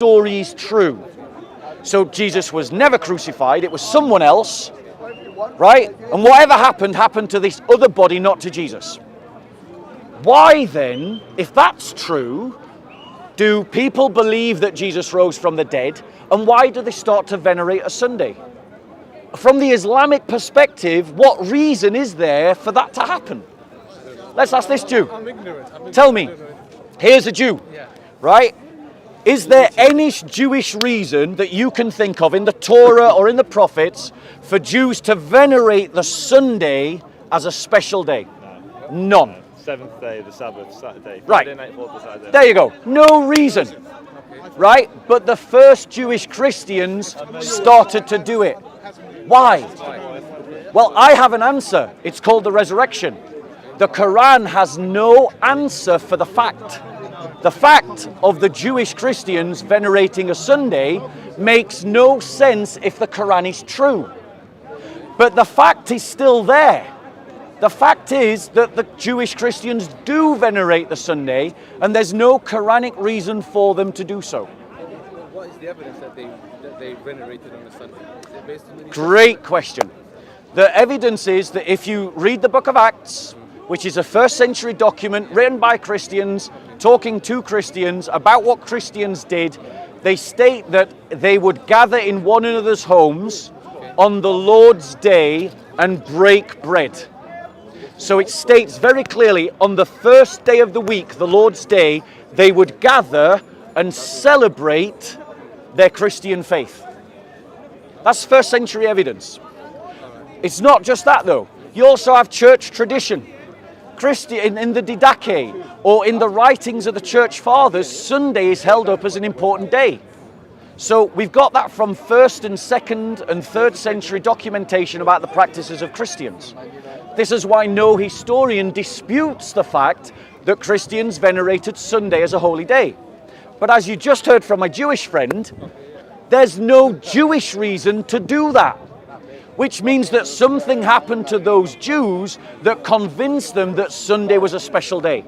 story is true. So Jesus was never crucified, it was someone else, right? And whatever happened, happened to this other body, not to Jesus. Why then, if that's true, do people believe that Jesus rose from the dead, and why do they start to venerate a Sunday? From the Islamic perspective, what reason is there for that to happen? Let's ask this Jew. I'm ignorant. Tell me, here's a Jew, right? Is there any Jewish reason that you can think of in the Torah or in the prophets for Jews to venerate the Sunday as a special day? None. Seventh day, the Sabbath, Saturday. Right. Friday night, 4th of Saturday. There you go. No reason. Right? But the first Jewish Christians started to do it. Why? Well, I have an answer. It's called the resurrection. The Quran has no answer for the fact. The fact of the Jewish Christians venerating a Sunday makes no sense if the Quran is true. But the fact is still there. The fact is that the Jewish Christians do venerate the Sunday, and there's no Quranic reason for them to do so. What is the evidence that they venerated on the Sunday? Is it based on the New Great question. The evidence is that if you read the book of Acts, which is a first century document written by Christians, talking to Christians about what Christians did, they state that they would gather in one another's homes on the Lord's day and break bread. So it states very clearly, on the first day of the week, the Lord's day, they would gather and celebrate their Christian faith. That's first century evidence. It's not just that though. You also have church tradition. In the Didache or in the writings of the church fathers, Sunday is held up as an important day. So we've got that from 1st and 2nd and 3rd century documentation about the practices of Christians. This is why no historian disputes the fact that Christians venerated Sunday as a holy day. But as you just heard from my Jewish friend, there's no Jewish reason to do that. Which means that something happened to those Jews that convinced them that Sunday was a special day.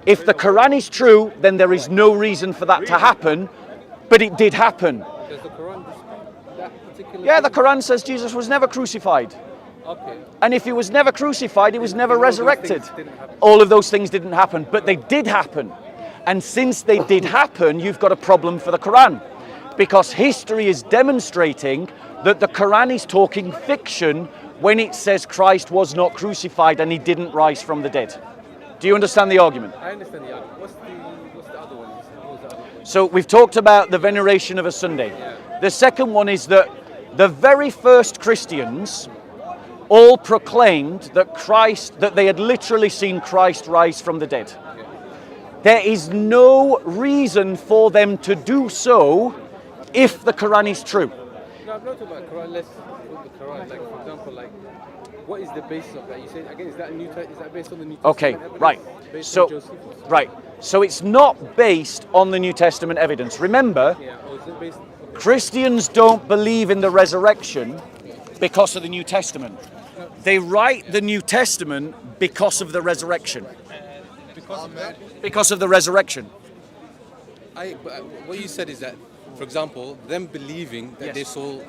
If the Quran is true, then there is no reason for that to happen, but it did happen. Does the Quran dispute that particular Yeah, the thing? Quran says Jesus was never crucified. Okay. And if he was never crucified, he was never All those resurrected. things didn't happen. All of those things didn't happen, but they did happen. And since they did happen, you've got a problem for the Quran. Because history is demonstrating that the Quran is talking fiction when it says Christ was not crucified and he didn't rise from the dead. Do you understand the argument? I understand the argument. What's the other one? What was the other one? So we've talked about the veneration of a Sunday. The second one is that the very first Christians all proclaimed that they had literally seen Christ rise from the dead. There is no reason for them to do so if the Quran is true. No, I'm not talking about Quran. Let's look at the Quran. Like, for example, like, what is the basis of that? You said again, is that based on the New Testament? Okay, evidence? right. Based So, on Josephus? right. So it's not based on the New Testament evidence. Remember, Yeah. Or is it based? Christians don't believe in the resurrection because of the New Testament. They write the New Testament because of the resurrection. Because of that. Because of the resurrection. What you said is that, for example, them believing that Yes. they saw,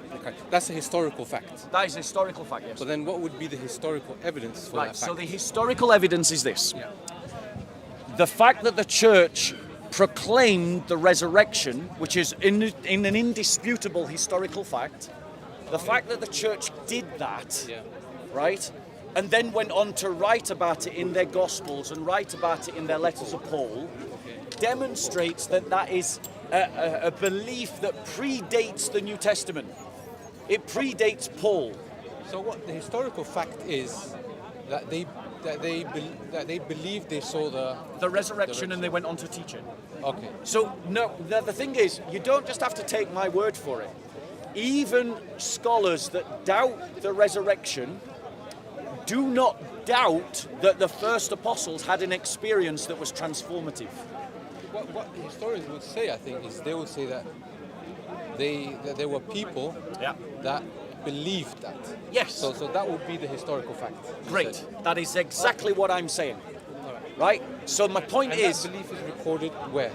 that's a historical fact. That is a historical fact, yes. So then, what would be the historical evidence for Right, that so fact? the historical evidence is this. Yeah. The fact that the church proclaimed the resurrection, which is in an indisputable historical fact, the fact that the church did that, Yeah. right, and then went on to write about it in their Gospels and write about it in their letters of Paul, demonstrates that that is a belief that predates the New Testament. It predates Paul. So what the historical fact is that they believe they saw The resurrection, and they went on to teach it. Okay. So, no, the thing is, you don't just have to take my word for it. Even scholars that doubt the resurrection do not doubt that the first apostles had an experience that was transformative. What the historians would say, I think, is they would say that there were people Yeah. that believed that. Yes. So that would be the historical fact. you Great. said. That is exactly what I'm saying. Right? So my point And is, that belief is recorded where?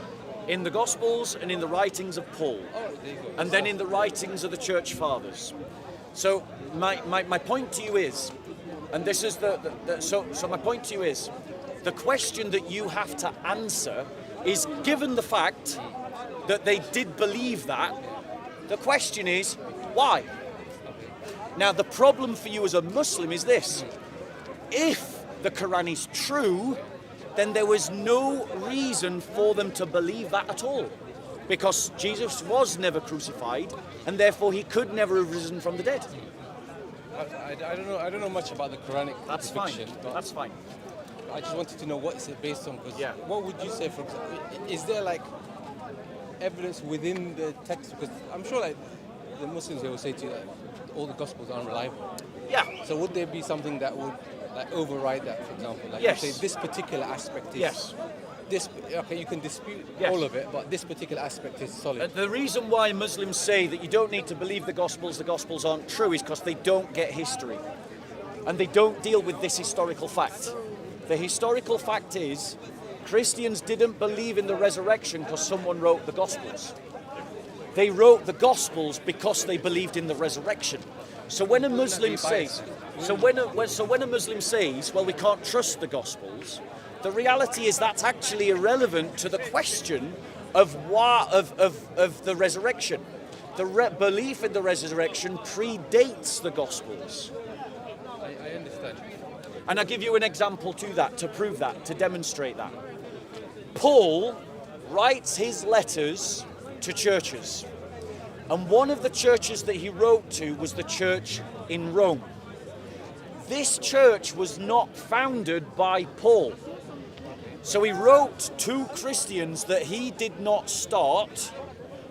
in the Gospels and in the writings of Paul, Oh, there you go. and then in the writings of the Church Fathers. So my point to you is, and this is so my point to you is, the question that you have to answer is, given the fact that they did believe that, the question is, why? Now, the problem for you as a Muslim is this: if the Quran is true, then there was no reason for them to believe that at all, because Jesus was never crucified, and therefore he could never have risen from the dead. I don't know much about the Quranic That's fine. fiction, but That's fine. I just wanted to know what is it based on. Because Yeah. what would you say, for example, is there like evidence within the text? Because I'm sure like the Muslims, they will say to you that all the Gospels are unreliable. Yeah. So would there be something that would like override that, for example? Like Yes. you say this particular aspect is Yes. this. Okay, you can dispute Yes. all of it, but this particular aspect is solid. The reason why Muslims say that you don't need to believe the Gospels aren't true, is because they don't get history. And they don't deal with this historical fact. The historical fact is, Christians didn't believe in the resurrection because someone wrote the Gospels. They wrote the Gospels because they believed in the resurrection. So when a Muslim says, when a Muslim says, well, we can't trust the Gospels, the reality is that's actually irrelevant to the question of the resurrection. The belief in the resurrection predates the Gospels. I understand. And I'll give you an example to that, to prove that, to demonstrate that. Paul writes his letters to churches. And one of the churches that he wrote to was the church in Rome. This church was not founded by Paul. So he wrote to Christians that he did not start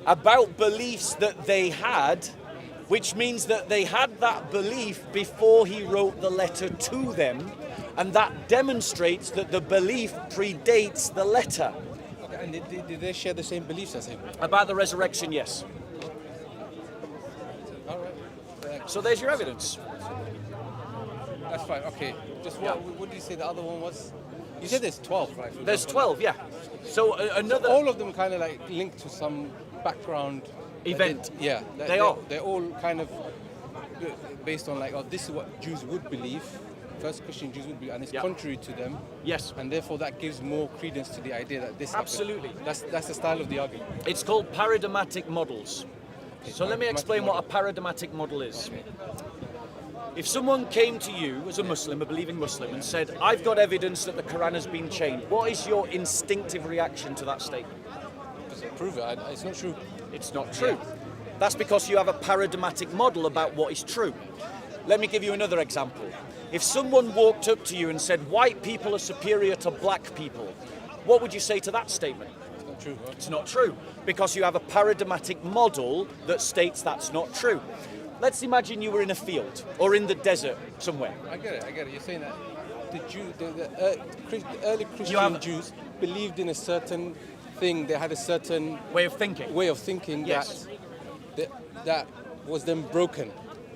about beliefs that they had, which means that they had that belief before he wrote the letter to them, and that demonstrates that the belief predates the letter. Okay, and did they share the same beliefs as him? About the resurrection, yes. All right. So there's your evidence. That's fine. Okay. Just what did you say the other one was? You said there's 12, right? for There's example? 12, yeah. So another... All of them kind of like linked to some background Event. They are. They're all kind of based on like, oh, this is what Jews would believe. First Christian Jews would believe, and it's Yeah. contrary to them. Yes. And therefore that gives more credence to the idea that this happened. Absolutely. That's the style of the argument. It's called paradigmatic models. So let me explain what a paradigmatic model is. If someone came to you as a Muslim, a believing Muslim, and said, I've got evidence that the Quran has been changed, what is your instinctive reaction to that statement? Just prove it. It's not true. It's not true. That's because you have a paradigmatic model about what is true. Let me give you another example. If someone walked up to you and said, white people are superior to black people, what would you say to that statement? It's not true. It's not true, because you have a paradigmatic model that states that's not true. Let's imagine you were in a field or in the desert somewhere. I get it. You're saying that the early Christian have- Jews believed in a certain thing. They had a certain Way of thinking. way of thinking Yes. that was then broken.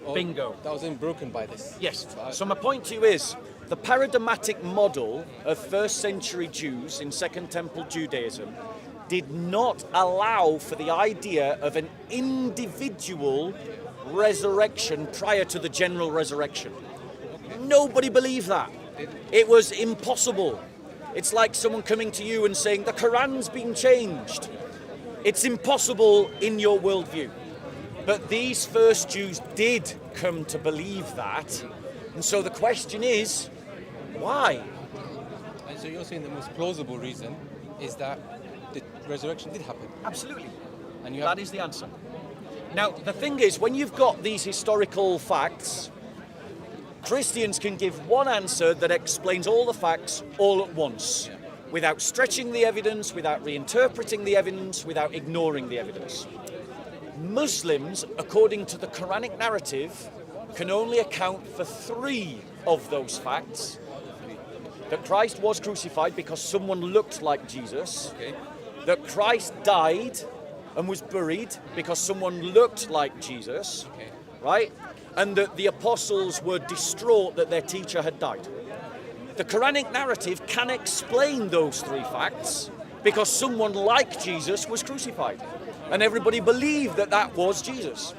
Or Bingo. That was then broken by this. Yes. So So my point to you is, the paradigmatic model of first century Jews in Second Temple Judaism did not allow for the idea of an individual resurrection prior to the general resurrection. Nobody believed that. It was impossible. It's like someone coming to you and saying, the Quran's been changed. It's impossible in your worldview. But these first Jews did come to believe that. And so the question is, why? And so you're saying the most plausible reason is that the resurrection did happen, Absolutely. and you That have is the answer. Now, the thing is, when you've got these historical facts, Christians can give one answer that explains all the facts all at once, without stretching the evidence, without reinterpreting the evidence, without ignoring the evidence. Muslims, according to the Quranic narrative, can only account for 3 of those facts. That Christ was crucified because someone looked like Jesus. Okay. That Christ died and was buried because someone looked like Jesus. Okay. Right? And that the apostles were distraught that their teacher had died. The Quranic narrative can explain those 3 facts, because someone like Jesus was crucified. And everybody believed that that was Jesus.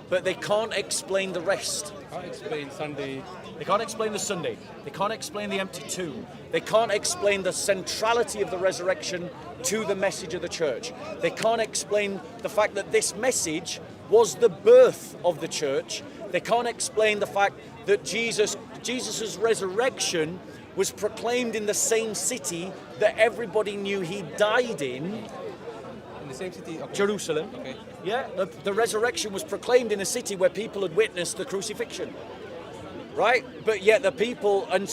But they can't explain the rest. Can't explain Sunday. They can't explain the Sunday. They can't explain the empty tomb. They can't explain the centrality of the resurrection to the message of the church. They can't explain the fact that this message was the birth of the church. They can't explain the fact that Jesus's resurrection was proclaimed in the same city that everybody knew he died in. In the same city? Okay. Jerusalem. Okay. Yeah, the resurrection was proclaimed in a city where people had witnessed the crucifixion. Right? But yet the people, and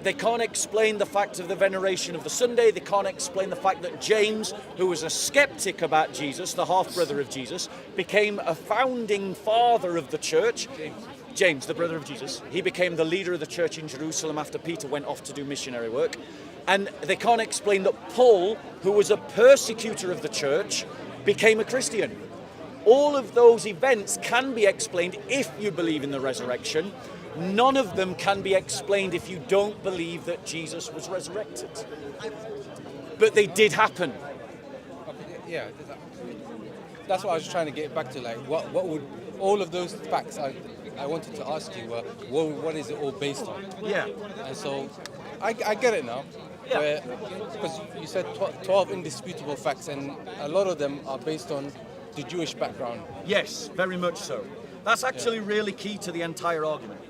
they can't explain the fact of the veneration of the Sunday. They can't explain the fact that James, who was a skeptic about Jesus, the half-brother of Jesus, became a founding father of the church. James, the brother of Jesus. He became the leader of the church in Jerusalem after Peter went off to do missionary work. And they can't explain that Paul, who was a persecutor of the church, became a Christian. All of those events can be explained if you believe in the resurrection. None of them can be explained if you don't believe that Jesus was resurrected. But they did happen. Okay, yeah, that's what I was trying to get back to. Like, what would all of those facts I wanted to ask you were, what is it all based on? Yeah. And so, I get it now. Yeah. Because you said 12 indisputable facts, and a lot of them are based on the Jewish background. Yes, very much so. That's actually really key to the entire argument.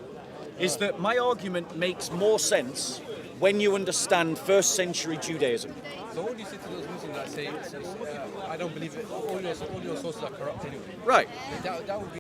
Is that my argument makes more sense when you understand first century Judaism. So what do you say to those Muslims that say, I don't believe it, all your sources are corrupt anyway? Right. That would be